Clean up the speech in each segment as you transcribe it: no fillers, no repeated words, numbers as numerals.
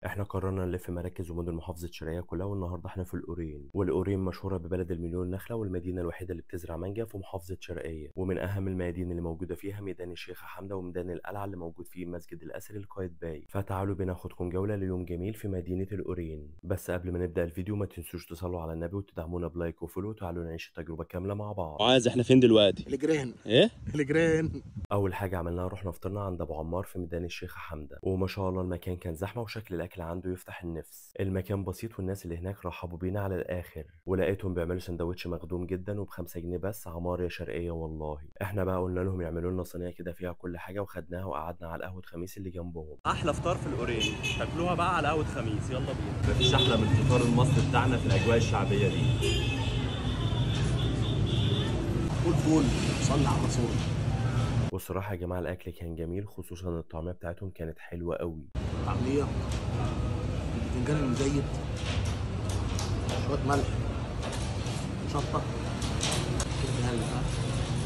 احنا قررنا نلف مراكز ومدن محافظة شرقية كلها، والنهاردة احنا في القورين. والقورين مشهورة ببلد المليون نخلة، والمدينة الوحيدة اللي بتزرع مانجا في محافظة شرقية. ومن أهم الميادين اللي موجودة فيها ميدان الشيخة حمدة وميدان القلعة اللي موجود فيه مسجد الأثري لقايتباي. فتعالوا بينا ناخدكم جولة ليوم جميل في مدينة القورين. بس قبل ما نبدأ الفيديو ما تنسوش تصلوا على النبي وتدعمونا بلايك وفولو، وتعالوا نعيش التجربة كاملة مع بعض. معاذ، احنا فين دلوقتي؟ الجيران. ايه؟ الجيران. اول حاجه عملناها رحنا فطرنا عند ابو عمار في ميدان الشيخه حمده، وما شاء الله المكان كان زحمه وشكل الاكل عنده يفتح النفس. المكان بسيط والناس اللي هناك رحبوا بينا على الاخر، ولقيتهم بيعملوا سندوتش مخدوم جدا وب5 جنيه بس. عمار يا شرقيه والله. احنا بقى قلنا لهم يعملوا لنا صينيه كده فيها كل حاجه، وخدناها وقعدنا على قهوه خميس اللي جنبهم. احلى فطار في القرين تاكلوها بقى على قهوه خميس. يلا بينا. مفيش احلى من الفطار المصري بتاعنا في الاجواء الشعبيه دي. فول فول. صلي على الرسول. والصراحه يا جماعه الاكل كان جميل، خصوصا الطعميه بتاعتهم كانت حلوه قوي. طعميه. البتنجان المزيت. شويه ملح. شطه. كده هلا ها.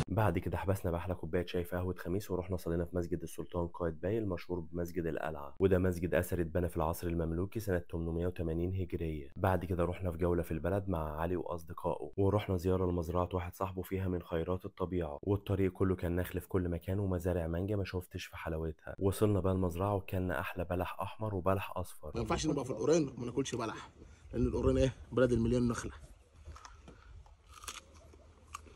بعد كده حبسنا بأحلى كوباية شاي في قهوة خميس، ورحنا صلينا في مسجد السلطان قايتباي المشهور بمسجد القلعة. وده مسجد أثري اتبنى في العصر المملوكي سنة 880 هجرية. بعد كده رحنا في جولة في البلد مع علي وأصدقائه، ورحنا زيارة لمزرعة واحد صاحبه فيها من خيرات الطبيعة. والطريق كله كان نخل في كل مكان ومزارع مانجا ما شوفتش في حلاوتها. وصلنا بقى المزرعة وكلنا أحلى بلح أحمر وبلح أصفر. ما ينفعش نبقى في القرين وما ناكلش بلح، لان القرين ايه؟ بلد المليون نخله.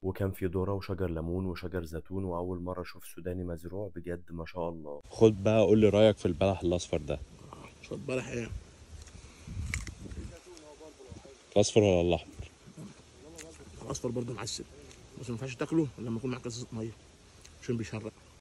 وكان في ذرة وشجر ليمون وشجر زيتون، وأول مرة أشوف سوداني مزروع بجد ما شاء الله. خد بقى قول لي رايك في البلح الاصفر ده. شويه بلح ايه؟ الاصفر ولا الاحمر؟ الاصفر برضه معسل، بس ما ينفعش تاكله إلا لما يكون معاك ازازه ميه عشان بيشرق.